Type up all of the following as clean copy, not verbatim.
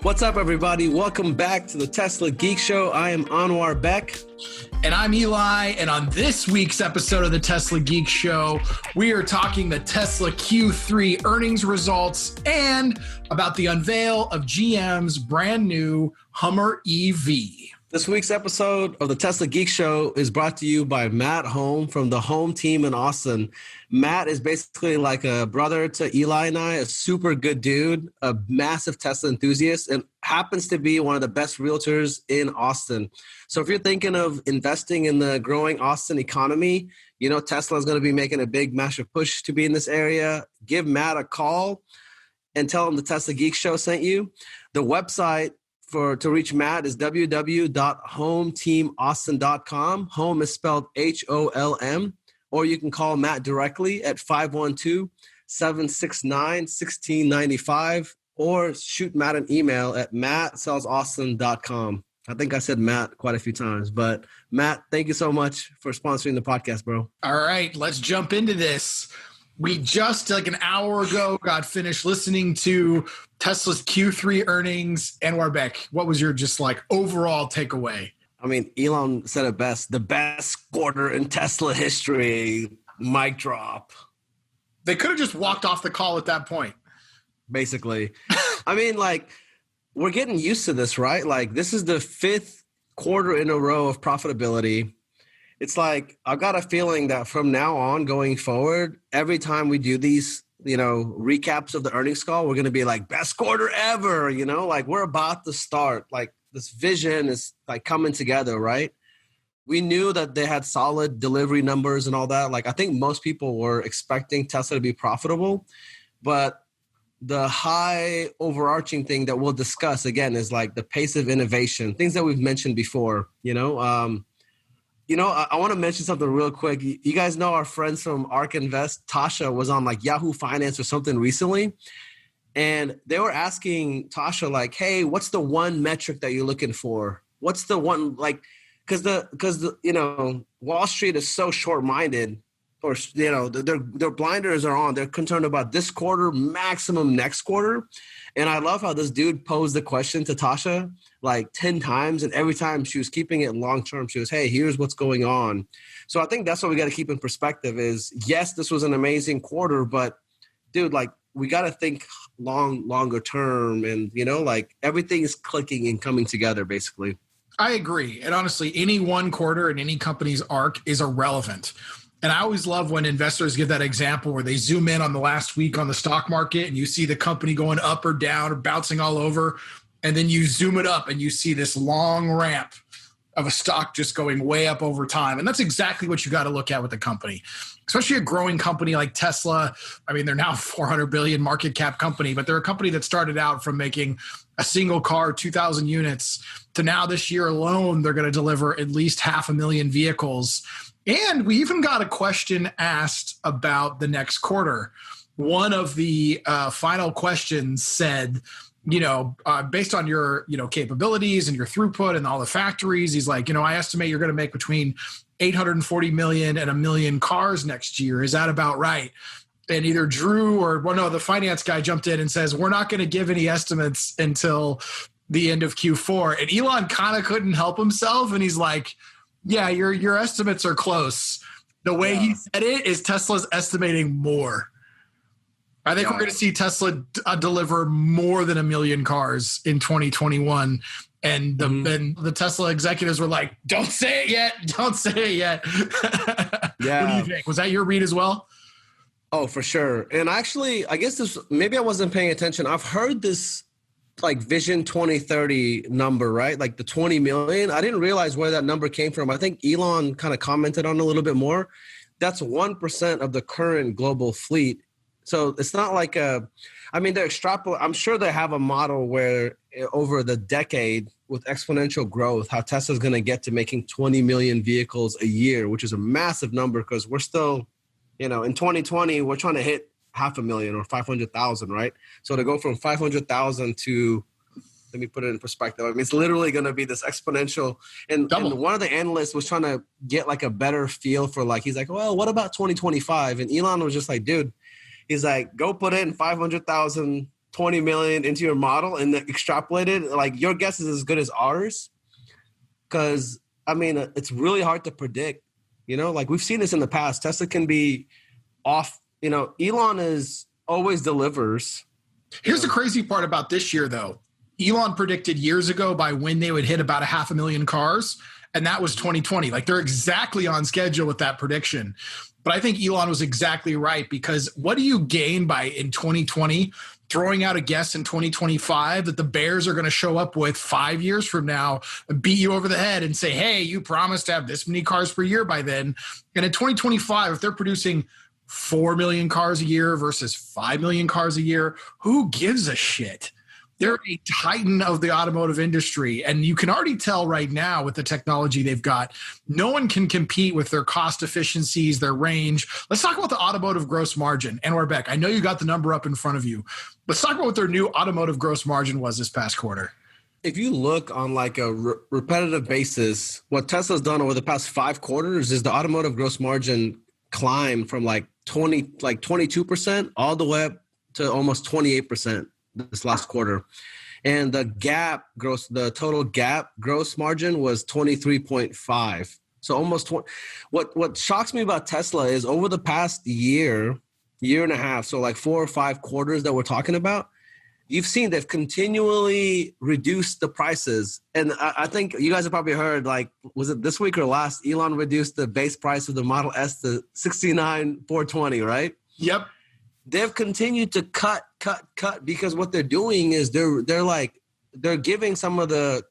What's up, everybody? Welcome back to the Tesla Geek Show. I am Anwar Beck. And I'm Eli. And on this week's episode of the Tesla Geek Show, we are talking the Tesla Q3 earnings results and about the unveil of GM's brand new Hummer EV. This week's episode of the Tesla Geek Show is brought to you by Matt Home from the Home team in Austin. Matt is basically like a brother to Eli and I, a super good dude, a massive Tesla enthusiast, and happens to be one of the best realtors in Austin. So if you're thinking of investing in the growing Austin economy, you know Tesla is going to be making a big, massive push to be in this area. Give Matt a call and tell him the Tesla Geek Show sent you. The website to reach Matt is www.hometeamaustin.com. Home is spelled HOLM. Or you can call Matt directly at 512-769-1695 or shoot Matt an email at mattsellsaustin.com. I think I said Matt quite a few times, but Matt, thank you so much for sponsoring the podcast, bro. All right, let's jump into this. We just like an hour ago got finished listening to Tesla's Q3 earnings. Anwar Beck, what was your just like overall takeaway? I mean, Elon said it best, the best quarter in Tesla history, mic drop. They could have just walked off the call at that point. Basically. I mean, like, we're getting used to this, right? Like, this is the fifth quarter in a row of profitability. It's like, I've got a feeling that from now on going forward, every time we do these, recaps of the earnings call, we're going to be like, best quarter ever, like we're about to start. Like, this vision is like coming together, right? We knew that they had solid delivery numbers and all that. Like, I think most people were expecting Tesla to be profitable, but the high overarching thing that we'll discuss again is like the pace of innovation, things that we've mentioned before, I want to mention something real quick. You guys know our friends from ARK Invest, Tasha was on like Yahoo Finance or something recently. And they were asking Tasha, like, hey, what's the one metric that you're looking for? What's the one, like, because Wall Street is so short-minded, or, their blinders are on. They're concerned about this quarter, maximum next quarter. And I love how this dude posed the question to Tasha like 10 times. And every time she was keeping it long-term. She was, hey, here's what's going on. So I think that's what we got to keep in perspective is, yes, this was an amazing quarter, but dude, like, we got to think longer term and, like everything is clicking and coming together basically. I agree. And honestly, any one quarter in any company's arc is irrelevant. And I always love when investors give that example where they zoom in on the last week on the stock market and you see the company going up or down or bouncing all over. And then you zoom it up and you see this long ramp of a stock just going way up over time. And that's exactly what you got to look at with the company, especially a growing company like Tesla. I mean, they're now 400 billion market cap company, but they're a company that started out from making a single car, 2,000 units, to now this year alone, they're going to deliver at least 500,000 vehicles. And we even got a question asked about the next quarter. One of the final questions said, based on your, capabilities and your throughput and all the factories, he's like, I estimate you're going to make between 840 million and 1 million cars next year. Is that about right? And either Drew or the finance guy jumped in and says, we're not going to give any estimates until the end of Q4. And Elon kind of couldn't help himself. And he's like, yeah, your estimates are close. The way he said it is Tesla's estimating more. I think we're going to see Tesla deliver more than 1 million cars in 2021. And the Tesla executives were like, don't say it yet. Don't say it yet. Yeah. What do you think? Was that your read as well? Oh, for sure. And actually, I guess maybe I wasn't paying attention. I've heard this like Vision 2030 number, right? Like the 20 million. I didn't realize where that number came from. I think Elon kind of commented on it a little bit more. That's 1% of the current global fleet. So it's not like they're extrapolating. I'm sure they have a model where over the decade with exponential growth, how Tesla's going to get to making 20 million vehicles a year, which is a massive number because we're still, in 2020, we're trying to hit 500,000 or 500,000, right? So to go from 500,000 to, let me put it in perspective. I mean, it's literally going to be this exponential. And one of the analysts was trying to get like a better feel for like, he's like, well, what about 2025? And Elon was just like, dude, he's like, go put in 500,000 20 million into your model and then extrapolate it, like your guess is as good as ours. Because, I mean, it's really hard to predict, like we've seen this in the past. Tesla can be off, Elon always delivers. Here's the crazy part about this year, though. Elon predicted years ago by when they would hit about 500,000 cars, and that was 2020. Like, they're exactly on schedule with that prediction. But I think Elon was exactly right, because what do you gain by in 2020 throwing out a guess in 2025 that the Bears are going to show up with 5 years from now and beat you over the head and say, hey, you promised to have this many cars per year by then. And in 2025, if they're producing 4 million cars a year versus 5 million cars a year, who gives a shit? They're a titan of the automotive industry. And you can already tell right now with the technology they've got, no one can compete with their cost efficiencies, their range. Let's talk about the automotive gross margin. Anwar Beck, I know you got the number up in front of you. Let's talk about what their new automotive gross margin was this past quarter. If you look on like a repetitive basis, what Tesla's done over the past 5 quarters is the automotive gross margin climbed from like 22% all the way up to almost 28%. This last quarter, and the total gap gross margin was 23.5. So almost 20. What shocks me about Tesla is over the past year and a half, so like 4 or 5 quarters that we're talking about, you've seen they've continually reduced the prices. And I think you guys have probably heard, like, was it this week or last, Elon reduced the base price of the Model S to $69,420, right? Yep. They've continued to cut because what they're doing is they're giving some of the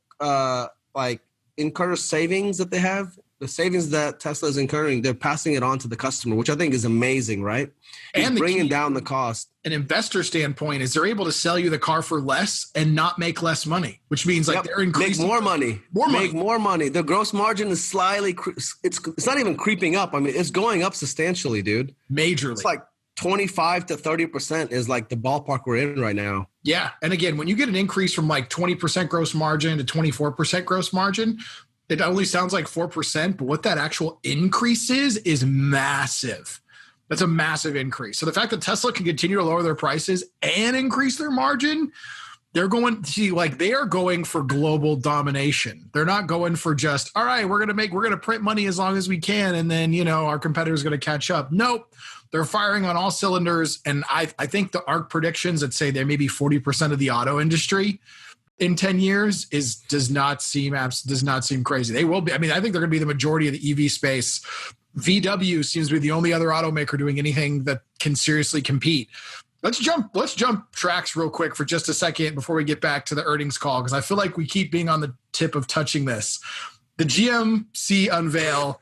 incurred savings that they have, the savings that Tesla is incurring, they're passing it on to the customer, which I think is amazing, right? And bringing down the cost. An investor standpoint is they're able to sell you the car for less and not make less money, which means like they're increasing. Make more money. The gross margin is slightly, it's not even creeping up. I mean, it's going up substantially, dude. Majorly. It's like 25 to 30% is like the ballpark we're in right now. Yeah. And again, when you get an increase from like 20% gross margin to 24% gross margin, it only sounds like 4%, but what that actual increase is massive. That's a massive increase. So the fact that Tesla can continue to lower their prices and increase their margin, they are going for global domination. They're not going for just, all right, we're going to print money as long as we can. And then, our competitor's going to catch up. Nope. They're firing on all cylinders. And I think the ARC predictions that say there may be 40% of the auto industry in 10 years does not seem crazy. They will be. I mean, I think they're going to be the majority of the EV space. VW seems to be the only other automaker doing anything that can seriously compete. Let's jump tracks real quick for just a second before we get back to the earnings call, because I feel like we keep being on the tip of touching this. The GMC unveil.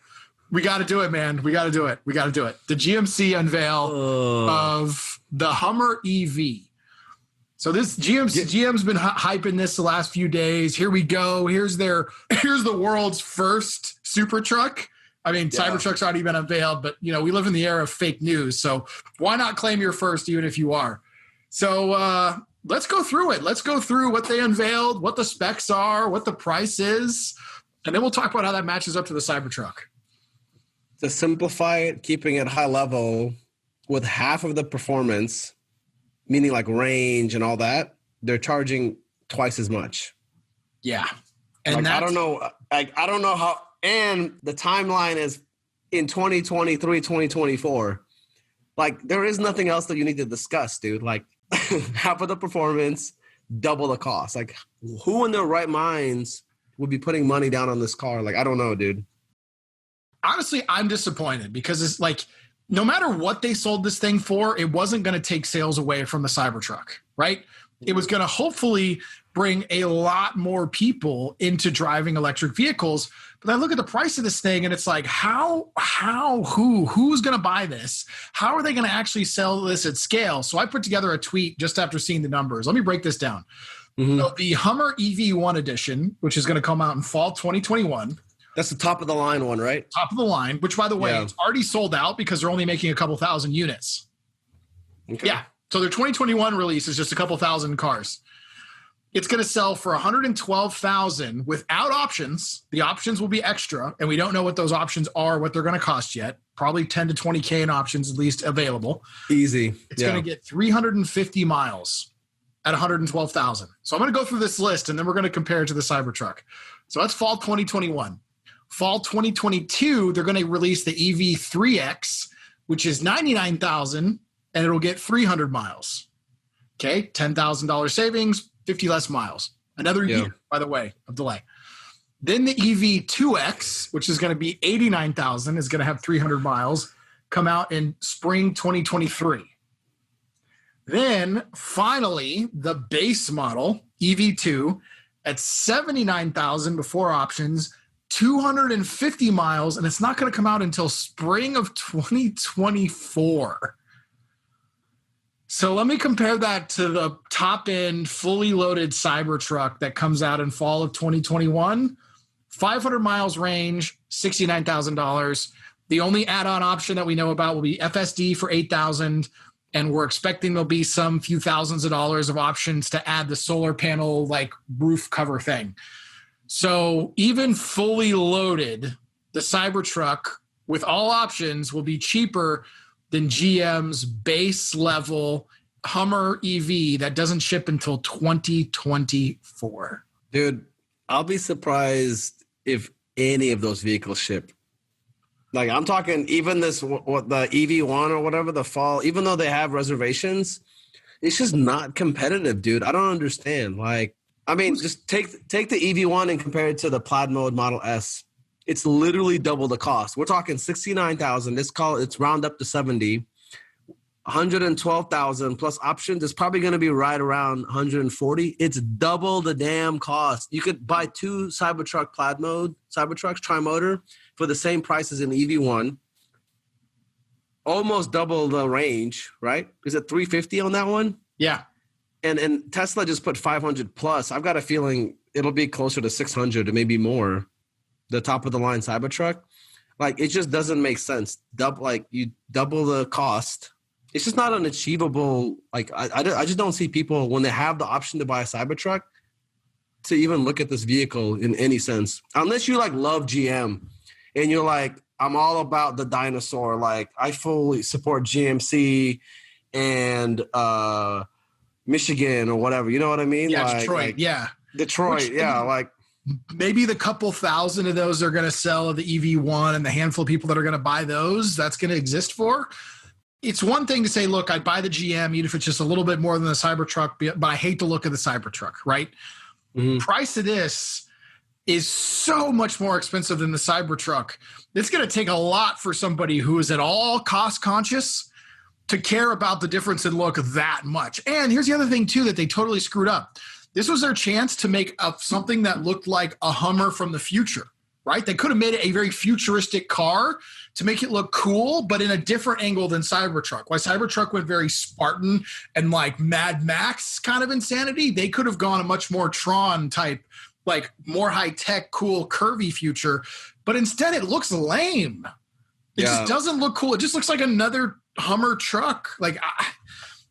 We got to do it, man. We got to do it. The GMC unveil of the Hummer EV. So this GM's been hyping this the last few days. Here we go. Here's the world's first supertruck. I mean, Cybertruck's already been unveiled, but we live in the era of fake news. So why not claim you're first, even if you are? So let's go through it. Let's go through what they unveiled, what the specs are, what the price is, and then we'll talk about how that matches up to the Cybertruck. To simplify it, keeping it high level with half of the performance, meaning like range and all that, they're charging twice as much. Yeah. And I don't know how, and the timeline is in 2023, 2024. Like, there is nothing else that you need to discuss, dude. Like, half of the performance, double the cost. Like, who in their right minds would be putting money down on this car? Like, I don't know, dude. Honestly, I'm disappointed because it's like, no matter what they sold this thing for, it wasn't going to take sales away from the Cybertruck, right? It was going to hopefully bring a lot more people into driving electric vehicles. But I look at the price of this thing and it's like, who's going to buy this? How are they going to actually sell this at scale? So I put together a tweet just after seeing the numbers. Let me break this down. Mm-hmm. So the Hummer EV1 edition, which is going to come out in fall 2021. That's the top of the line one, right? Top of the line, which, by the way, it's already sold out because they're only making a couple thousand units. Okay. Yeah. So their 2021 release is just a couple thousand cars. It's going to sell for $112,000 without options. The options will be extra, and we don't know what those options are, what they're going to cost yet. Probably 10 to 20K in options at least available. Easy. It's going to get 350 miles. at 112,000. So I'm going to go through this list and then we're going to compare it to the Cybertruck. So that's fall 2021. Fall 2022, they're going to release the EV3X, which is 99,000, and it'll get 300 miles. Okay, $10,000 savings, 50 less miles. Another year, by the way, of delay. Then the EV2X, which is going to be 89,000, is going to have 300 miles, come out in spring 2023. Then finally, the base model, EV2, at 79,000 before options, 250 miles, and it's not going to come out until spring of 2024. So let me compare that to the top end, fully loaded Cybertruck that comes out in fall of 2021. 500 miles range, $69,000. The only add-on option that we know about will be FSD for $8,000, and we're expecting there'll be some few thousands of dollars of options to add the solar panel like roof cover thing. So even fully loaded, the Cybertruck with all options will be cheaper than GM's base level Hummer EV that doesn't ship until 2024. Dude, I'll be surprised if any of those vehicles ship. Like, I'm talking even this, what the EV1 or whatever, the fall, even though they have reservations, it's just not competitive, dude. I don't understand. Like, I mean, just take the EV1 and compare it to the Plaid Mode Model S. It's literally double the cost. We're talking 69,000. It's round up to 70. 112,000 plus options. It's probably going to be right around 140. It's double the damn cost. You could buy two Cybertruck Plaid Mode Cybertrucks tri-motor for the same price as an EV1. Almost double the range, right? Is it 350 on that one? Yeah. And Tesla just put 500 plus. I've got a feeling it'll be closer to 600 or maybe more. The top of the line Cybertruck. Like, it just doesn't make sense. You double the cost. It's just not an achievable. Like, I just don't see people when they have the option to buy a Cybertruck to even look at this vehicle in any sense. Unless you like love GM and you're like, I'm all about the dinosaur. Like, I fully support GMC and Michigan or whatever. You know what I mean? Yeah, like, Detroit. Yeah. Detroit. Like, maybe the couple thousand of those are going to sell of the EV1 and the handful of people that are going to buy those, that's going to exist for. It's one thing to say, look, I'd buy the GM, even if it's just a little bit more than the Cybertruck, but I hate the look of the Cybertruck, right? Mm-hmm. Price of this is so much more expensive than the Cybertruck. It's going to take a lot for somebody who is at all cost conscious to care about the difference in look that much. And here's the other thing, too, that they totally screwed up. This was their chance to make up something that looked like a Hummer from the future, right? They could have made it a very futuristic car to make it look cool, but in a different angle than Cybertruck. Why Cybertruck went very Spartan and like Mad Max kind of insanity, they could have gone a much more Tron type, like more high-tech, cool, curvy future. But instead, it looks lame. It just doesn't look cool. It just looks like another Hummer truck. Like,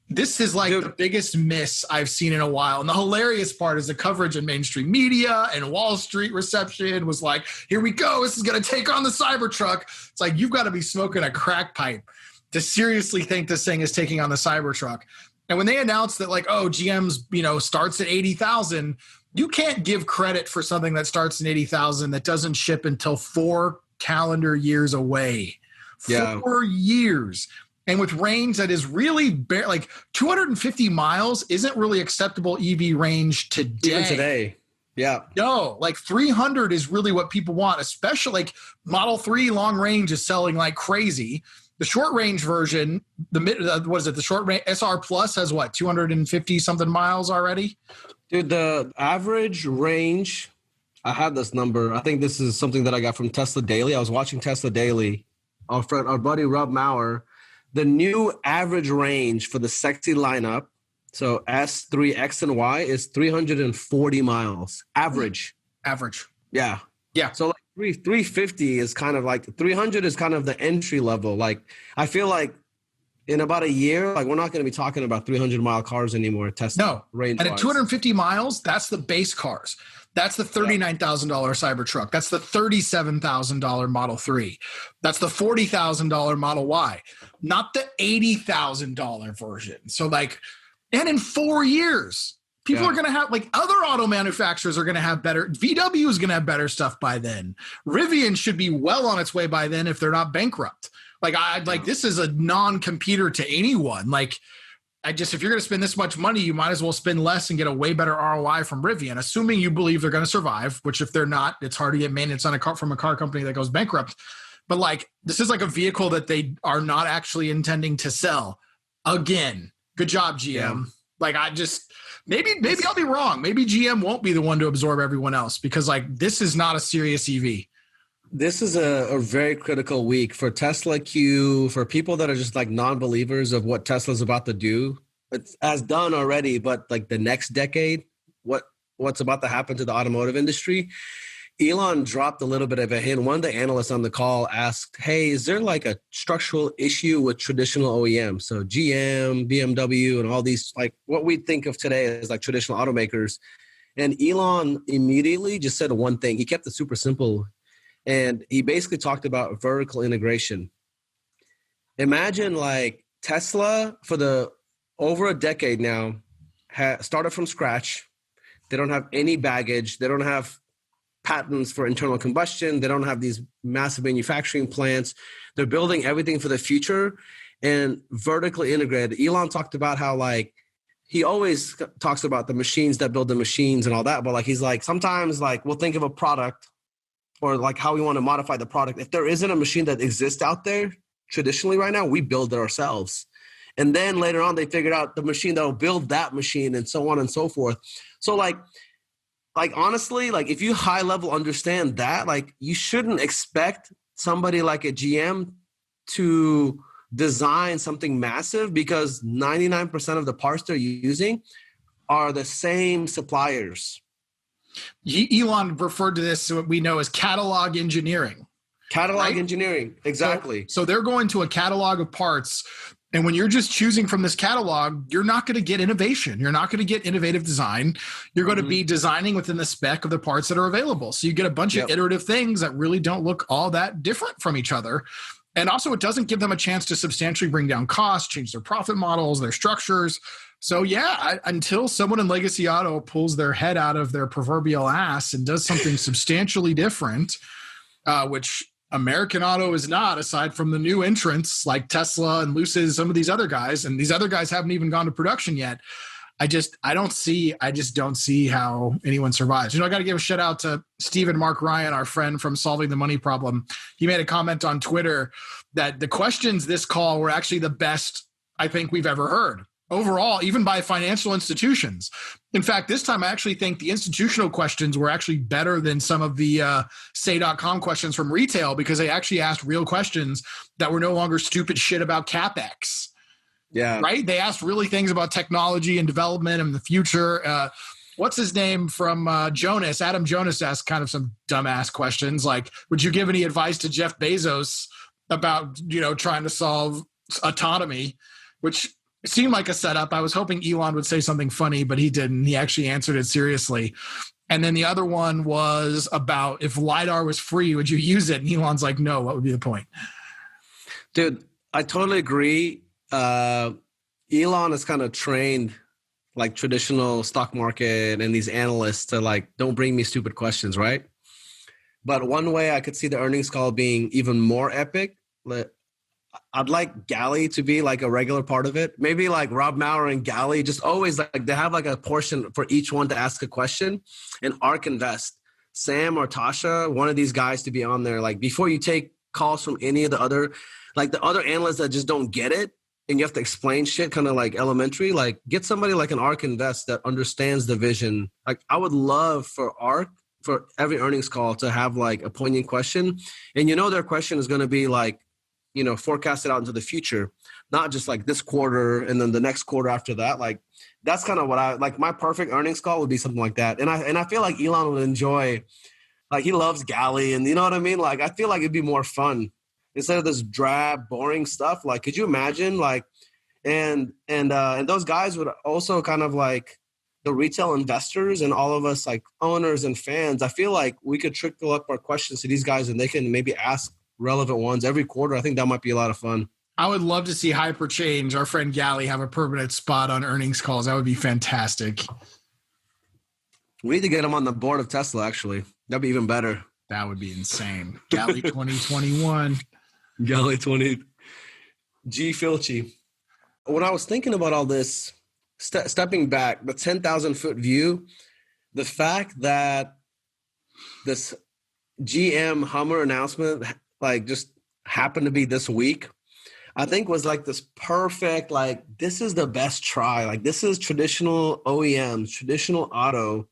this is like the biggest miss I've seen in a while. And the hilarious part is the coverage in mainstream media and Wall Street reception was like, here we go. This is going to take on the Cybertruck. It's like, you've got to be smoking a crack pipe to seriously think this thing is taking on the Cybertruck. And when they announced that, like, oh, GM's, starts at 80,000, you can't give credit for something that starts at 80,000 that doesn't ship until 4 calendar years away. 4 years. And with range that is really like 250 miles isn't really acceptable EV range today. Even today. Yeah. No, like 300 is really what people want, especially like Model 3 long range is selling like crazy. The short range version, the short range SR Plus has what, 250 something miles already? Dude, the average range, I had this number. I think this is something that I got from Tesla Daily. I was watching Tesla Daily. Our buddy Rob Maurer. The new average range for the sexy lineup, so S, 3, X, and Y, is 340 miles. Average. Yeah. So like 350 is kind of like, 300 is kind of the entry level. Like, I feel like in about a year, like, we're not going to be talking about 300-mile cars anymore. Tesla range. And at 250 miles, that's the base cars. That's the $39,000 Cybertruck. That's the $37,000 Model 3. That's the $40,000 Model Y, not the $80,000 version. So, like, And in 4 years, people are going to have, like, other auto manufacturers are going to have better. VW is going to have better stuff by then. Rivian should be well on its way by then if they're not bankrupt. Like, this is a non-competitor to anyone. Like, if you're going to spend this much money, you might as well spend less and get a way better ROI from Rivian, assuming you believe they're going to survive, which if they're not, it's hard to get maintenance on from a car company that goes bankrupt. But like, this is like a vehicle that they are not actually intending to sell again. Good job, GM. Yeah. Like, maybe I'll be wrong. Maybe GM won't be the one to absorb everyone else, because like, this is not a serious EV. This is a very critical week for Tesla Q, for people that are just like non-believers of what Tesla's about to do. It has done already, but like the next decade, what's about to happen to the automotive industry. Elon dropped a little bit of a hint. One of the analysts on the call asked, hey, is there like a structural issue with traditional OEMs? So GM, BMW, and all these, like what we think of today as like traditional automakers. And Elon immediately just said one thing. He kept it super simple. And he basically talked about vertical integration. Imagine like Tesla for over a decade now started from scratch. They don't have any baggage. They don't have patents for internal combustion. They don't have these massive manufacturing plants. They're building everything for the future and vertically integrated. Elon talked about how like, he always talks about the machines that build the machines and all that. But like, he's like, sometimes like we'll think of a product or like how we want to modify the product. If there isn't a machine that exists out there traditionally right now, we build it ourselves. And then later on, they figured out the machine that will build that machine and so on and so forth. So like honestly, like if you high level understand that, like you shouldn't expect somebody like a GM to design something massive, because 99% of the parts they're using are the same suppliers. Elon referred to this, what we know as catalog engineering. Catalog engineering, exactly. So they're going to a catalog of parts, and when you're just choosing from this catalog, you're not going to get innovation. You're not going to get innovative design. You're going to be designing within the spec of the parts that are available. So you get a bunch of iterative things that really don't look all that different from each other. And also, it doesn't give them a chance to substantially bring down costs, change their profit models, their structures. So until someone in Legacy Auto pulls their head out of their proverbial ass and does something substantially different, which American Auto is not, aside from the new entrants like Tesla and Lucid, some of these other guys, and these other guys haven't even gone to production yet. I just don't see how anyone survives. I got to give a shout out to Stephen Mark Ryan, our friend from Solving the Money Problem. He made a comment on Twitter that the questions this call were actually the best I think we've ever heard overall, even by financial institutions. In fact, this time I actually think the institutional questions were actually better than some of the say.com questions from retail, because they actually asked real questions that were no longer stupid shit about CapEx. Yeah. Right? They asked really things about technology and development and the future. What's his name from Jonas? Adam Jonas asked kind of some dumbass questions like, would you give any advice to Jeff Bezos about, trying to solve autonomy, which seemed like a setup. I was hoping Elon would say something funny, but he didn't. He actually answered it seriously. And then the other one was about, if LiDAR was free, would you use it? And Elon's like, no, what would be the point? Dude, I totally agree. Elon has kind of trained like traditional stock market and these analysts to like, don't bring me stupid questions, right? But one way I could see the earnings call being even more epic, I'd like Galley to be like a regular part of it. Maybe like Rob Maurer and Galley, just always like they have like a portion for each one to ask a question. And ARK Invest, Sam or Tasha, one of these guys to be on there. Like before you take calls from any of the other analysts that just don't get it, and you have to explain shit kind of like elementary, like get somebody like an ARK Invest that understands the vision. Like I would love for ARK, for every earnings call to have like a poignant question. And their question is going to be like, forecasted out into the future, not just like this quarter and then the next quarter after that. Like that's kind of what I like. My perfect earnings call would be something like that. And I feel like Elon would enjoy, like he loves Galley, and you know what I mean? Like I feel like it'd be more fun instead of this drab, boring stuff. Like, could you imagine like, and those guys would also kind of like the retail investors and all of us like owners and fans. I feel like we could trickle up our questions to these guys and they can maybe ask relevant ones every quarter. I think that might be a lot of fun. I would love to see Hyperchange, our friend Gally, have a permanent spot on earnings calls. That would be fantastic. We need to get him on the board of Tesla, actually. That'd be even better. That would be insane. Gally 2021. Gally 20. G. Filchi. When I was thinking about all this, stepping back, the 10,000 foot view, the fact that this GM Hummer announcement like just happened to be this week, I think was like this perfect, like, this is the best try. Like, this is traditional OEMs, traditional auto,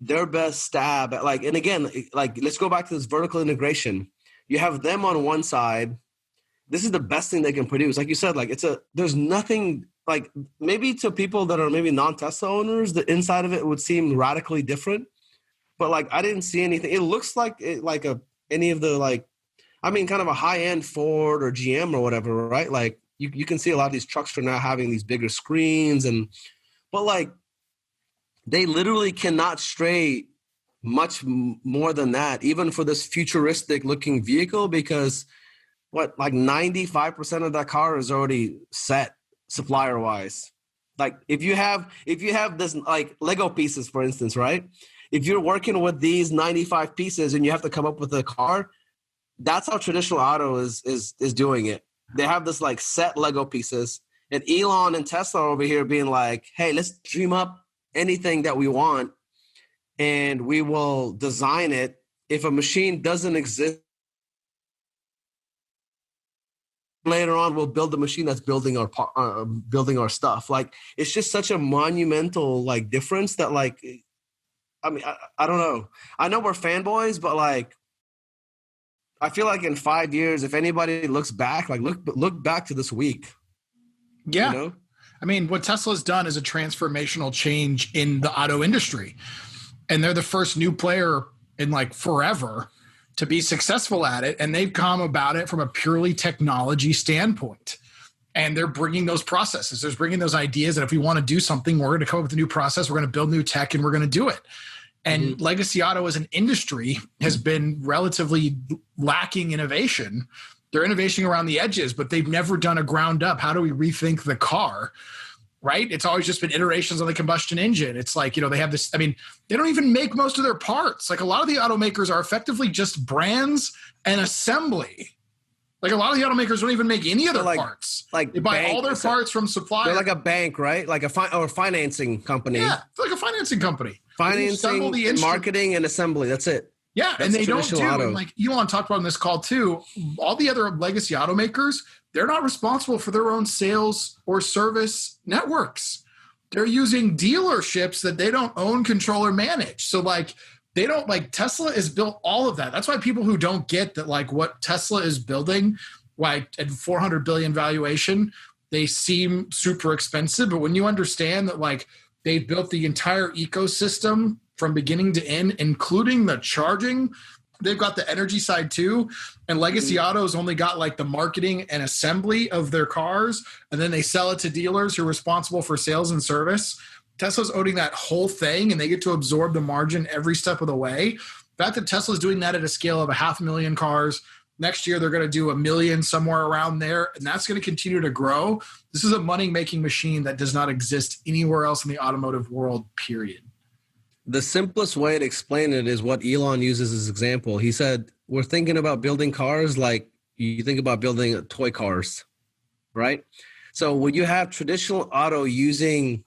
their best stab at, like, and again, like, let's go back to this vertical integration. You have them on one side. This is the best thing they can produce. Like you said, like, there's nothing, like, maybe to people that are maybe non-Tesla owners, the inside of it would seem radically different. But like, I didn't see anything. It looks like any of the, like, I mean, kind of a high-end Ford or GM or whatever, right? Like, you can see a lot of these trucks are now having these bigger screens, but like, they literally cannot stray much more than that, even for this futuristic-looking vehicle, because like 95% of that car is already set supplier-wise. Like, if you have this, like, Lego pieces, for instance, right? If you're working with these 95 pieces and you have to come up with a car, that's how traditional auto is doing it. They have this, like, set Lego pieces, and Elon and Tesla over here being like, hey, let's dream up anything that we want and we will design it. If a machine doesn't exist, later on we'll build the machine that's building our stuff. Like, it's just such a monumental, like, difference that, like, I mean, I don't know. I know we're fanboys, but like, I feel like in 5 years, if anybody looks back, like, look back to this week. Yeah. You know? I mean, what Tesla's done is a transformational change in the auto industry. And they're the first new player in, like, forever to be successful at it. And they've come about it from a purely technology standpoint. And they're bringing those processes. They're bringing those ideas that if we want to do something, we're going to come up with a new process, we're going to build new tech, and we're going to do it. And legacy auto as an industry has been relatively lacking innovation. They're innovating around the edges, but they've never done a ground up. How do we rethink the car? Right? It's always just been iterations on the combustion engine. It's like, they have this, I mean, they don't even make most of their parts. Like, a lot of the automakers are effectively just brands and assembly. Like, a lot of the automakers don't even make any of their parts. Like, they buy all their parts from suppliers. They're like a bank, right? Like a financing company. Yeah, it's like a financing company. Financing, marketing, and assembly. That's it. Yeah, and they don't do, and like Elon talked about in this call too, all the other legacy automakers, they're not responsible for their own sales or service networks. They're using dealerships that they don't own, control, or manage. So, like, they don't, like, Tesla has built all of that. That's why people who don't get that, like, what Tesla is building, like, at 400 billion valuation, they seem super expensive. But when you understand that, like, they built the entire ecosystem from beginning to end, including the charging, they've got the energy side too. And legacy autos only got, like, the marketing and assembly of their cars, and then they sell it to dealers who are responsible for sales and service. Tesla's owning that whole thing, and they get to absorb the margin every step of the way. The fact that Tesla's doing that at a scale of 500,000 cars, next year they're going to do 1 million, somewhere around there, and that's going to continue to grow. This is a money-making machine that does not exist anywhere else in the automotive world, period. The simplest way to explain it is what Elon uses as example. He said, we're thinking about building cars like you think about building toy cars, right? So when you have traditional auto using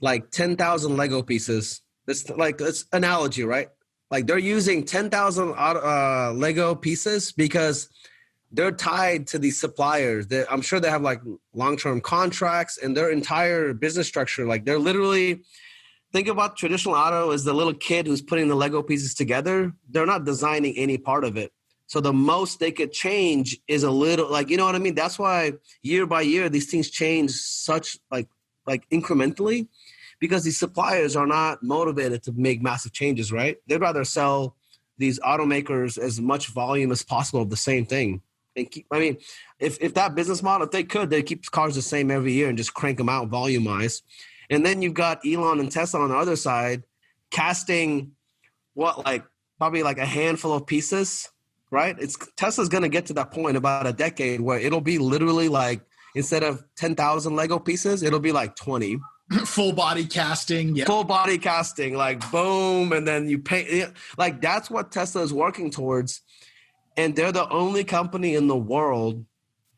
like 10,000 Lego pieces, it's analogy, right? Like, they're using 10,000 Lego pieces because they're tied to these suppliers. I'm sure they have, like, long-term contracts, and their entire business structure, like, they're literally, think about traditional auto as the little kid who's putting the Lego pieces together. They're not designing any part of it. So the most they could change is a little, like, you know what I mean? That's why year by year, these things change such like incrementally, because these suppliers are not motivated to make massive changes, right? They'd rather sell these automakers as much volume as possible of the same thing. And if that business model, if they could, they'd keep cars the same every year and just crank them out volume-wise. And then you've got Elon and Tesla on the other side casting probably like a handful of pieces, right? Tesla's going to get to that point in about a decade where it'll be literally like, instead of 10,000 Lego pieces, it'll be like 20. Full body casting. Yeah. Full body casting, like boom. And then you pay, like that's what Tesla is working towards. And they're the only company in the world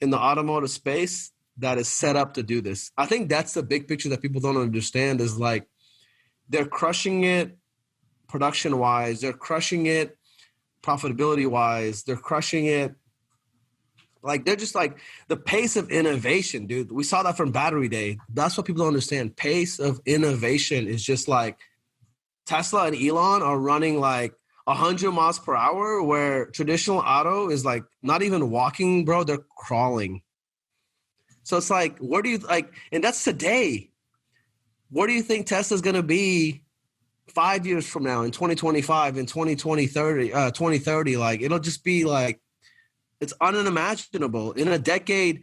in the automotive space that is set up to do this. I think that's the big picture that people don't understand is like, they're crushing it production wise. They're crushing it profitability wise. They're crushing it. Like they're just like the pace of innovation, dude. We saw that from Battery Day. That's what people don't understand. Pace of innovation is just like Tesla and Elon are running like 100 miles per hour, where traditional auto is like not even walking, bro. They're crawling. So it's like, where do you like, and that's today. Where do you think Tesla's going to be 5 years from now in 2025, in 2030? Like, it'll just be like, it's unimaginable. In a decade,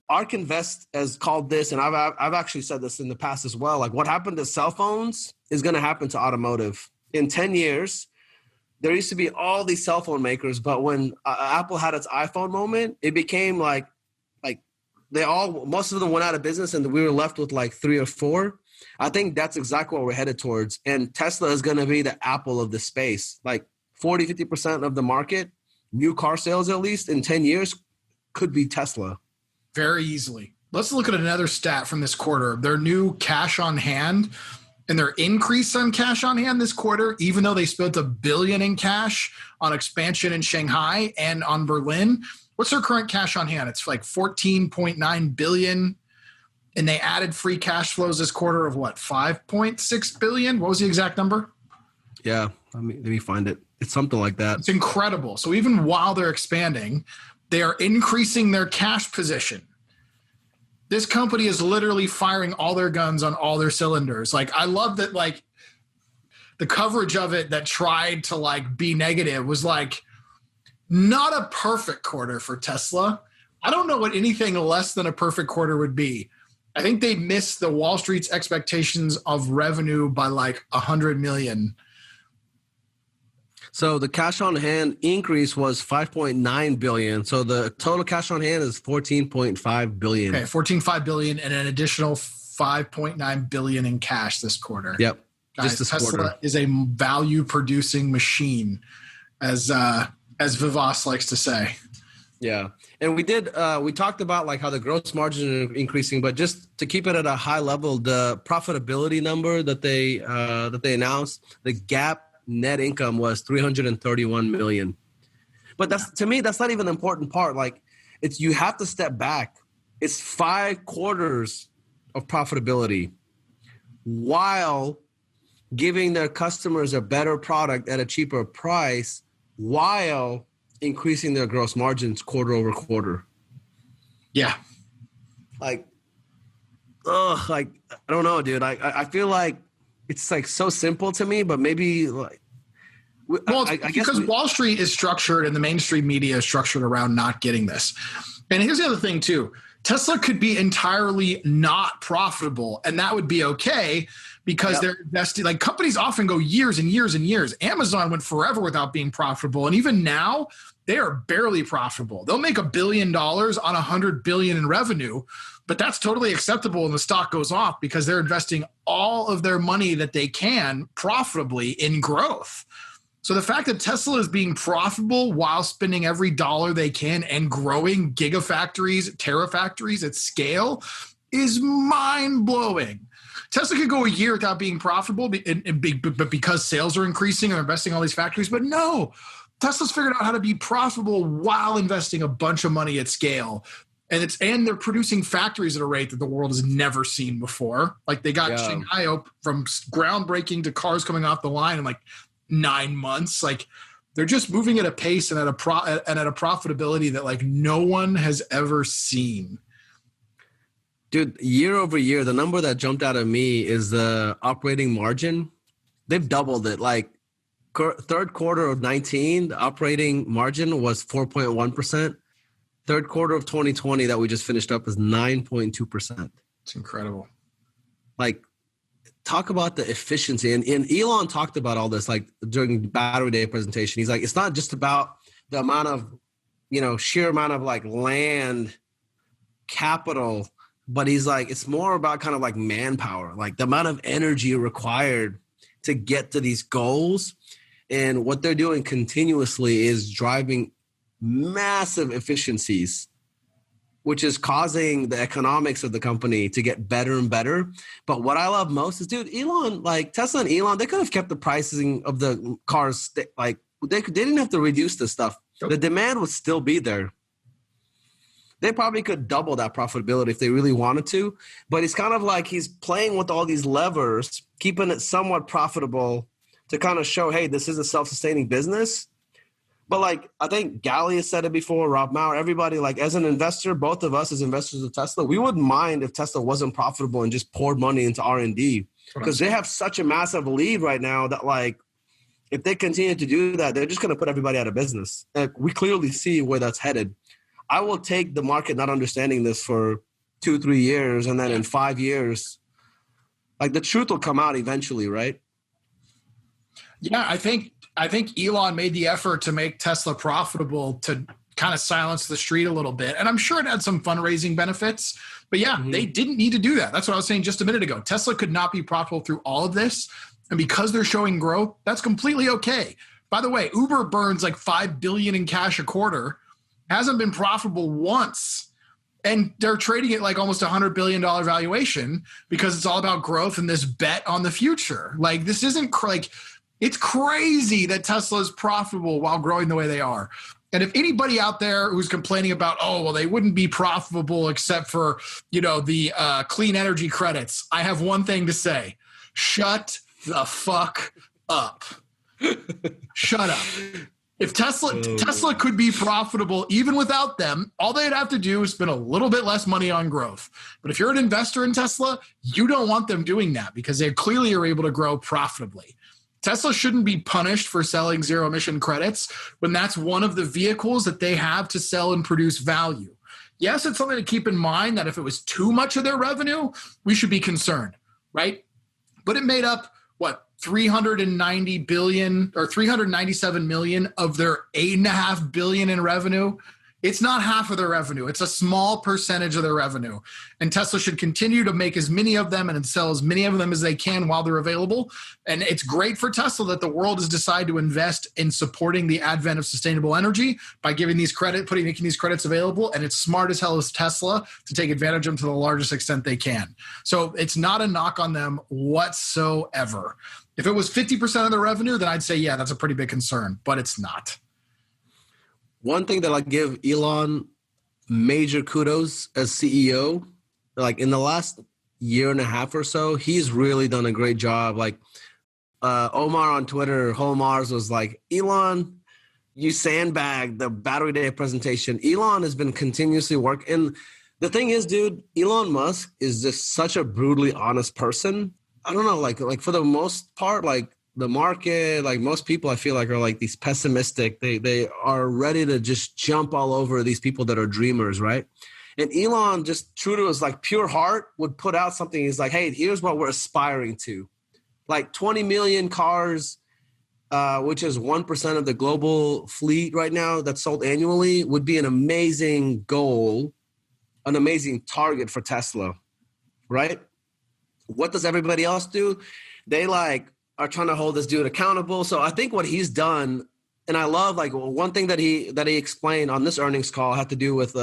ARK Invest has called this, and I've actually said this in the past as well. Like, what happened to cell phones is going to happen to automotive. In 10 years, there used to be all these cell phone makers, but when Apple had its iPhone moment, it became like most of them went out of business, and we were left with like 3 or 4. I think that's exactly what we're headed towards. And Tesla is going to be the Apple of the space. Like 40, 50% of the market, new car sales at least in 10 years could be Tesla. Very easily. Let's look at another stat from this quarter. Their new cash on hand and their increase on cash on hand this quarter, even though they spent $1 billion in cash on expansion in Shanghai and on Berlin. What's their current cash on hand? It's like $14.9 billion. And they added free cash flows this quarter of what, $5.6 billion? What was the exact number? Yeah, let me find it. It's something like that. It's incredible. So even while they're expanding, they are increasing their cash position. This company is literally firing all their guns on all their cylinders. Like, I love that, like, the coverage of it that tried to like be negative was like, not a perfect quarter for Tesla. I don't know what anything less than a perfect quarter would be. I think they missed the Wall Street's expectations of revenue by like 100 million. So the cash on hand increase was 5.9 billion. So the total cash on hand is 14.5 billion. Okay, 14.5 billion and an additional 5.9 billion in cash this quarter. Yep. Guys, just this Tesla quarter is a value producing machine, as Vivas likes to say. Yeah. And we talked about like how the gross margin are increasing, but just to keep it at a high level, the profitability number that they announced, the GAAP net income was 331 million. But to me, that's not even the important part. Like, you have to step back. It's 5 quarters of profitability while giving their customers a better product at a cheaper price, while increasing their gross margins quarter over quarter. Yeah. Like, I don't know, dude. I feel like it's like so simple to me, but maybe like, well, because Wall Street is structured and the mainstream media is structured around not getting this. And here's the other thing too. Tesla could be entirely not profitable, and that would be okay because they're investing. Like, companies often go years and years and years. Amazon went forever without being profitable, and even now they are barely profitable. They'll make $1 billion on $100 billion in revenue, but that's totally acceptable when the stock goes off because they're investing all of their money that they can profitably in growth. So the fact that Tesla is being profitable while spending every dollar they can and growing gigafactories, terafactories at scale is mind-blowing. Tesla could go a year without being profitable but because sales are increasing and they're investing in all these factories. But no, Tesla's figured out how to be profitable while investing a bunch of money at scale. And they're producing factories at a rate that the world has never seen before. Like, they got Shanghai up from groundbreaking to cars coming off the line in like 9 months. Like, they're just moving at a pace and at a profitability that like no one has ever seen. Dude, year over year, the number that jumped out at me is the operating margin. They've doubled it. Like, third quarter of 19, the operating margin was 4.1%. Third quarter of 2020 that we just finished up is 9.2%. It's incredible. Like, talk about the efficiency. And Elon talked about all this, like, during the Battery Day presentation. He's like, it's not just about the amount of, sheer amount of like land capital, but he's like, it's more about kind of like manpower, like the amount of energy required to get to these goals. And what they're doing continuously is driving massive efficiencies, which is causing the economics of the company to get better and better. But what I love most is, dude, Elon, like Tesla and Elon, they could have kept the pricing of the cars. Like they didn't have to reduce the stuff. The demand would still be there. They probably could double that profitability if they really wanted to. But it's kind of like he's playing with all these levers, keeping it somewhat profitable to kind of show, hey, this is a self-sustaining business. But like, I think Gally has said it before, Rob Maurer, everybody, like as an investor, both of us as investors of Tesla, we wouldn't mind if Tesla wasn't profitable and just poured money into R&D, because they have such a massive lead right now that like, if they continue to do that, they're just going to put everybody out of business. Like, we clearly see where that's headed. I will take the market not understanding this for 2-3 years. And then in 5 years, like the truth will come out eventually, right? Yeah, I think Elon made the effort to make Tesla profitable to kind of silence the street a little bit. And I'm sure it had some fundraising benefits. But yeah, they didn't need to do that. That's what I was saying just a minute ago. Tesla could not be profitable through all of this. And because they're showing growth, that's completely okay. By the way, Uber burns like $5 billion in cash a quarter, hasn't been profitable once. And they're trading at like almost $100 billion valuation because it's all about growth and this bet on the future. Like this isn't like, it's crazy that Tesla is profitable while growing the way they are. And if anybody out there who's complaining about, oh, well, they wouldn't be profitable except for, the clean energy credits, I have one thing to say. Shut the fuck up. Shut up. If Tesla could be profitable even without them, all they'd have to do is spend a little bit less money on growth. But if you're an investor in Tesla, you don't want them doing that because they clearly are able to grow profitably. Tesla shouldn't be punished for selling zero emission credits when that's one of the vehicles that they have to sell and produce value. Yes, it's something to keep in mind that if it was too much of their revenue, we should be concerned, right? But it made up, what, 390 billion or 397 million of their 8.5 billion in revenue. It's not half of their revenue. It's a small percentage of their revenue. And Tesla should continue to make as many of them and sell as many of them as they can while they're available. And it's great for Tesla that the world has decided to invest in supporting the advent of sustainable energy by giving these making these credits available. And it's smart as hell as Tesla to take advantage of them to the largest extent they can. So it's not a knock on them whatsoever. If it was 50% of their revenue, then I'd say, yeah, that's a pretty big concern, but it's not. One thing that I give Elon major kudos as CEO, like in the last year and a half or so, he's really done a great job. Like Omar on Twitter, Mars was like, Elon, you sandbagged the Battery Day presentation. Elon has been continuously working. And the thing is, dude, Elon Musk is just such a brutally honest person. I don't know, like for the most part, like the market, like most people I feel like are like these pessimistic. They are ready to just jump all over these people that are dreamers, right? And Elon, just true to his like pure heart, would put out something. He's like, hey, here's what we're aspiring to. Like 20 million cars, which is 1% of the global fleet right now that's sold annually, would be an amazing goal, an amazing target for Tesla, right? What does everybody else do? They like are trying to hold this dude accountable. So I think what he's done, and I love like one thing that he explained on this earnings call had to do with,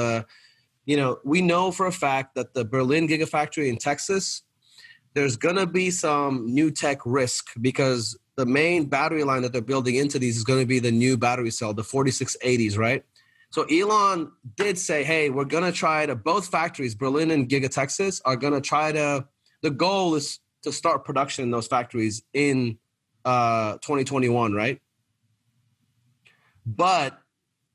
we know for a fact that the Berlin Gigafactory in Texas, there's going to be some new tech risk because the main battery line that they're building into these is going to be the new battery cell, the 4680s, right? So Elon did say, hey, we're going to try to, both factories, Berlin and Giga Texas, are going to try to, the goal is to start production in those factories in 2021, right? But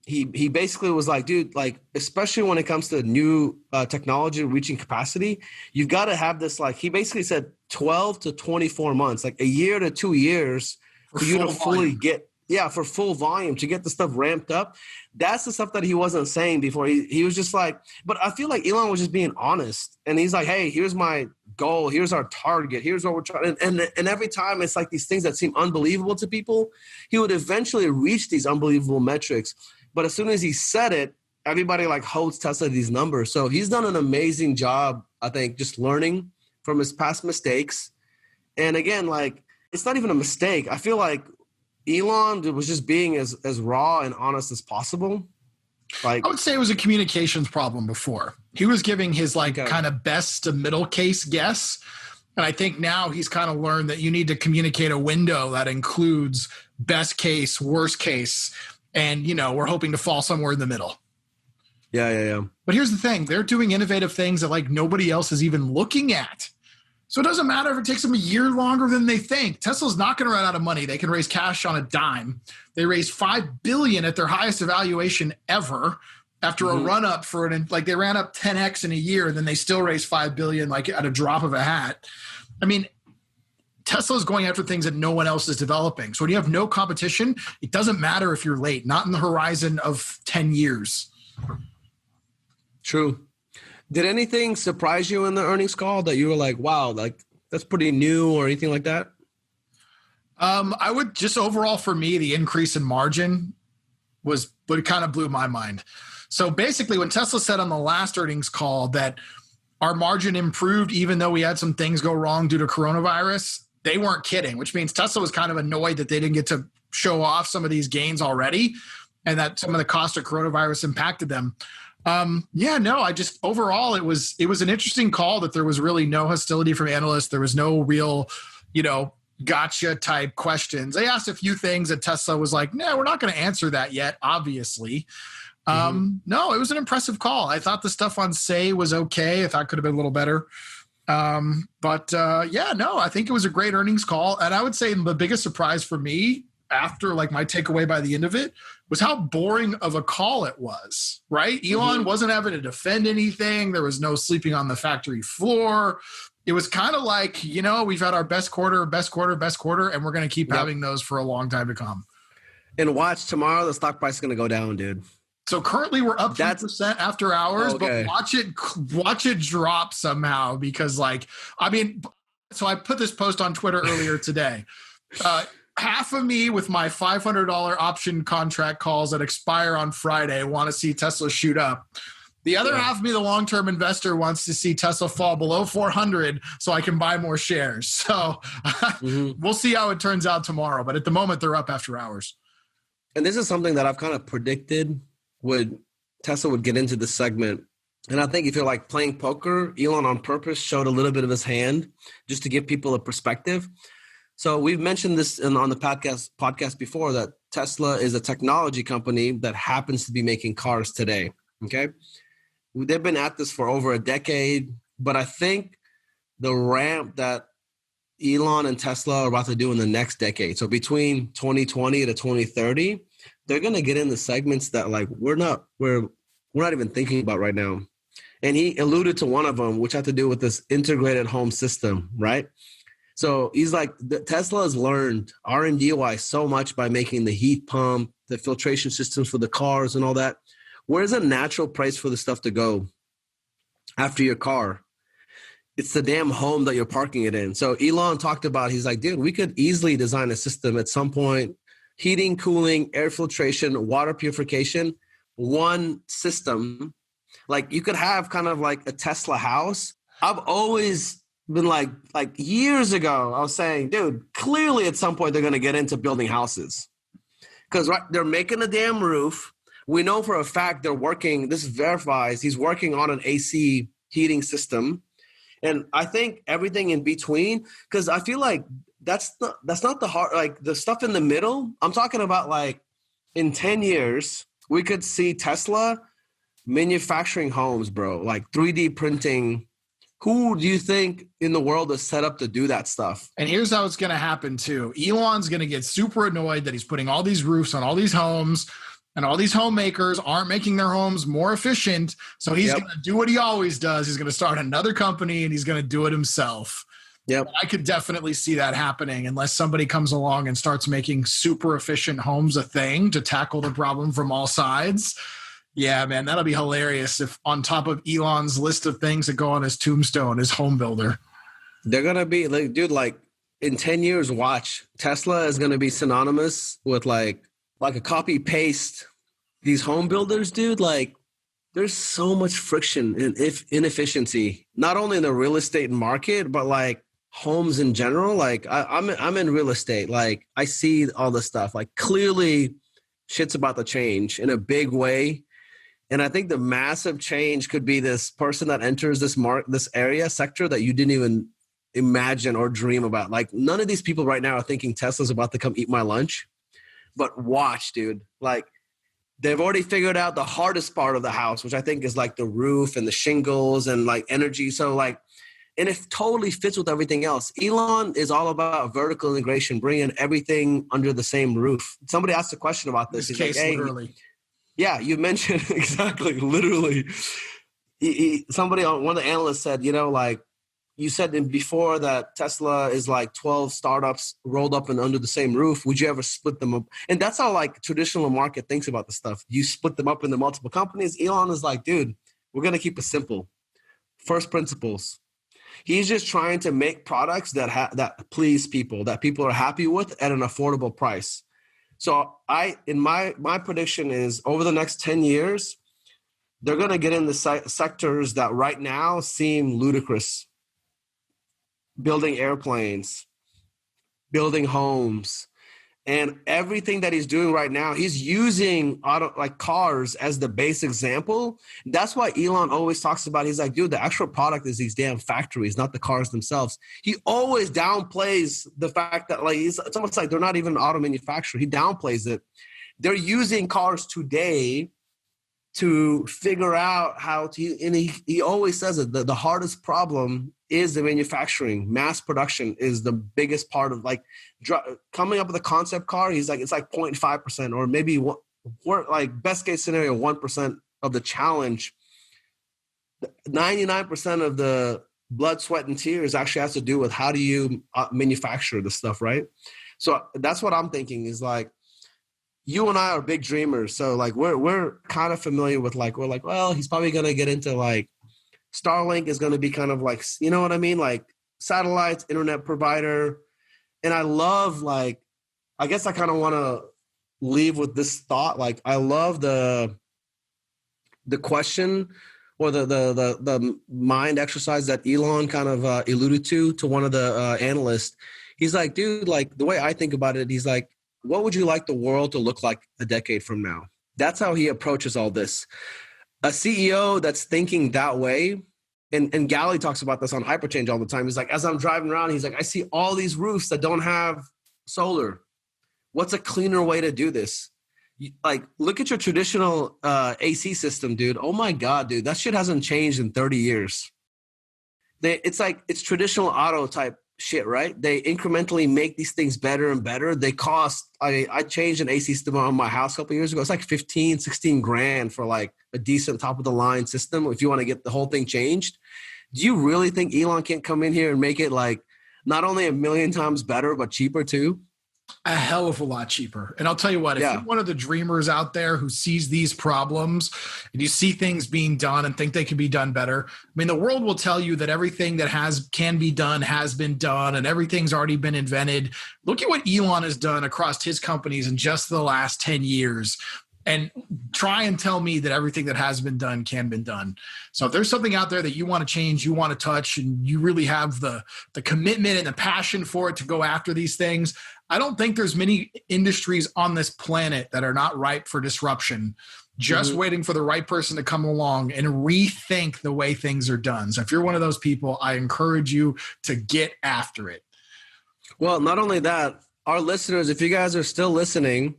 he basically was like, dude, like, especially when it comes to new technology reaching capacity, you've got to have this, like, he basically said 12 to 24 months, like a year to 2 years for you to fully get, for full volume, to get the stuff ramped up. That's the stuff that he wasn't saying before. He was just like, but I feel like Elon was just being honest. And he's like, hey, here's my goal. Here's our target. Here's what we're trying. And every time it's like these things that seem unbelievable to people, he would eventually reach these unbelievable metrics. But as soon as he said it, everybody like holds Tesla these numbers. So he's done an amazing job, I think, just learning from his past mistakes. And again, like, it's not even a mistake. I feel like Elon was just being as raw and honest as possible. Like, I would say it was a communications problem before. He was giving his kind of best to middle case guess. And I think now he's kind of learned that you need to communicate a window that includes best case, worst case. And, we're hoping to fall somewhere in the middle. Yeah. But here's the thing. They're doing innovative things that like nobody else is even looking at. So it doesn't matter if it takes them a year longer than they think. Tesla's not going to run out of money. They can raise cash on a dime. They raised $5 billion at their highest evaluation ever after a run up they ran up 10x in a year, and then they still raised $5 billion like at a drop of a hat. I mean, Tesla is going after things that no one else is developing. So when you have no competition, it doesn't matter if you're late, not in the horizon of 10 years. True. Did anything surprise you in the earnings call that you were like, wow, like that's pretty new or anything like that? I would just overall for me, the increase in margin was what kind of blew my mind. So basically when Tesla said on the last earnings call that our margin improved, even though we had some things go wrong due to coronavirus, they weren't kidding, which means Tesla was kind of annoyed that they didn't get to show off some of these gains already and that some of the cost of coronavirus impacted them. Overall, it was an interesting call that there was really no hostility from analysts. There was no real, gotcha type questions. They asked a few things that Tesla was like, no, we're not going to answer that yet, obviously. No, it was an impressive call. I thought the stuff on Say was okay. I thought it could have been a little better. I think it was a great earnings call. And I would say the biggest surprise for me after like my takeaway by the end of it was how boring of a call it was, right? Elon wasn't having to defend anything. There was no sleeping on the factory floor. It was kind of like, we've had our best quarter, and we're going to keep having those for a long time to come. And watch, tomorrow the stock price is going to go down, dude. So currently we're up 3% after hours, but watch it drop somehow because so I put this post on Twitter earlier today. Half of me with my $500 option contract calls that expire on Friday want to see Tesla shoot up. The other half of me, the long-term investor, wants to see Tesla fall below 400 so I can buy more shares. So we'll see how it turns out tomorrow. But at the moment, they're up after hours. And this is something that I've kind of predicted Tesla would get into this segment. And I think if you're like playing poker, Elon on purpose showed a little bit of his hand just to give people a perspective. So we've mentioned this on the podcast before that Tesla is a technology company that happens to be making cars today. Okay. They've been at this for over a decade, but I think the ramp that Elon and Tesla are about to do in the next decade, so between 2020 to 2030, they're going to get into segments that like we're not even thinking about right now. And he alluded to one of them, which had to do with this integrated home system, right? So he's like, Tesla has learned R&D wise so much by making the heat pump, the filtration systems for the cars and all that. Where's a natural place for the stuff to go after your car? It's the damn home that you're parking it in. So Elon talked about, he's like, dude, we could easily design a system at some point, heating, cooling, air filtration, water purification, one system. Like you could have kind of like a Tesla house. I've always been like years ago, I was saying, dude, clearly at some point they're going to get into building houses because they're making a damn roof. We know for a fact they're working, this verifies, he's working on an AC heating system. And I think everything in between, because I feel like that's not the hard, like the stuff in the middle. I'm talking about like in 10 years, we could see Tesla manufacturing homes, bro, like 3D printing. Who do you think in the world is set up to do that stuff? And here's how it's going to happen too. Elon's going to get super annoyed that he's putting all these roofs on all these homes and all these homemakers aren't making their homes more efficient. So he's going to do what he always does. He's going to start another company and he's going to do it himself. Yep. I could definitely see that happening unless somebody comes along and starts making super efficient homes a thing to tackle the problem from all sides. Yeah, man, that'll be hilarious if on top of Elon's list of things that go on his tombstone is home builder. They're going to be like, dude, like in 10 years, watch, Tesla is going to be synonymous with like a copy paste these home builders, dude, like there's so much friction and inefficiency, not only in the real estate market, but like homes in general. Like I'm in real estate. Like I see all this stuff. Like clearly shit's about to change in a big way. And I think the massive change could be this person that enters this area sector that you didn't even imagine or dream about. Like none of these people right now are thinking Tesla's about to come eat my lunch. But watch, dude. Like they've already figured out the hardest part of the house, which I think is like the roof and the shingles and like energy. So like, and it totally fits with everything else. Elon is all about vertical integration, bringing everything under the same roof. Somebody asked a question about this. This case, like, hey, literally. Yeah, you mentioned exactly, literally. Somebody on one of the analysts said, you know, like you said before that Tesla is like 12 startups rolled up and under the same roof. Would you ever split them up? And that's how like traditional market thinks about the stuff. You split them up into multiple companies. Elon is like, dude, we're going to keep it simple. First principles. He's just trying to make products that please people, that people are happy with at an affordable price. So my prediction is over the next 10 years, they're going to get into sectors that right now seem ludicrous. Building airplanes, building homes, and everything that he's doing right now, he's using cars as the base example. That's why Elon always talks about, he's like, dude, the actual product is these damn factories, not the cars themselves. He always downplays the fact that like it's almost like they're not even an auto manufacturer. He downplays it. They're using cars today to figure out how to, and he always says it, the hardest problem is the manufacturing. Mass production is the biggest part of like coming up with a concept car. He's like, it's like 0.5% or maybe like best case scenario, 1% of the challenge. 99% of the blood, sweat, and tears actually has to do with how do you manufacture the stuff, right? So that's what I'm thinking is like, you and I are big dreamers. So like, we're kind of familiar with like, we're like, well, he's probably going to get into like, Starlink is going to be kind of like, you know what I mean? Like satellites, internet provider. And I love like, I guess I kind of want to leave with this thought. Like, I love the question or the mind exercise that Elon kind of alluded to one of the analysts. He's like, dude, like the way I think about it, he's like, what would you like the world to look like a decade from now? That's how he approaches all this. A CEO that's thinking that way, and Gally talks about this on Hyperchange all the time. He's like, as I'm driving around, he's like, I see all these roofs that don't have solar. What's a cleaner way to do this? Like, look at your traditional AC system, dude. Oh my God, dude, that shit hasn't changed in 30 years. It's traditional auto type shit, right? They incrementally make these things better and better. They cost, I changed an AC system on my house a couple of years ago. It's like 15, 16 grand for like a decent top of the line system if you want to get the whole thing changed. Do you really think Elon can't come in here and make it like not only a million times better, but cheaper too? A hell of a lot cheaper. And I'll tell you what, if you're one of the dreamers out there who sees these problems and you see things being done and think they can be done better, I mean, the world will tell you that everything that can be done has been done and everything's already been invented. Look at what Elon has done across his companies in just the last 10 years. And try and tell me that everything that has been done can be done. So if there's something out there that you want to change, you want to touch, and you really have the commitment and the passion for it to go after these things, I don't think there's many industries on this planet that are not ripe for disruption, just waiting for the right person to come along and rethink the way things are done. So if you're one of those people, I encourage you to get after it. Well, not only that, our listeners, if you guys are still listening,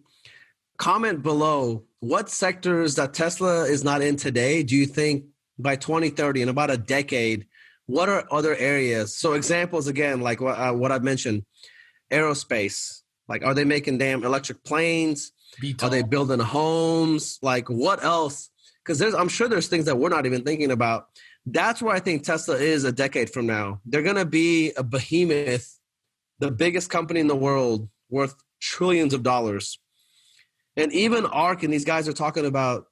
comment below what sectors that Tesla is not in today do you think by 2030, in about a decade, what are other areas? So examples, again, like what I've mentioned, aerospace. Like, are they making damn electric planes? Are they building homes? Like, what else? Because I'm sure there's things that we're not even thinking about. That's where I think Tesla is a decade from now. They're going to be a behemoth, the biggest company in the world, worth trillions of dollars. And even ARK and these guys are talking about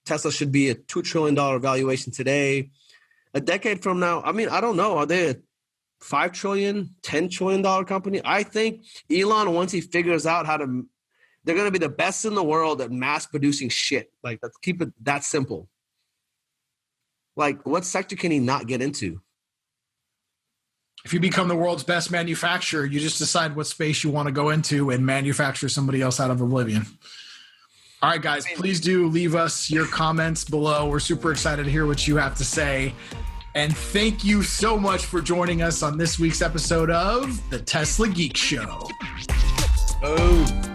Tesla should be a $2 trillion valuation today. A decade from now, I mean, I don't know. Are they a $5 trillion, $10 trillion company? I think Elon, once he figures out how to they're going to be the best in the world at mass producing shit. Like, let's keep it that simple. Like, what sector can he not get into? If you become the world's best manufacturer, you just decide what space you want to go into and manufacture somebody else out of oblivion. All right, guys, please do leave us your comments below. We're super excited to hear what you have to say. And thank you so much for joining us on this week's episode of the Tesla Geek Show. Oh.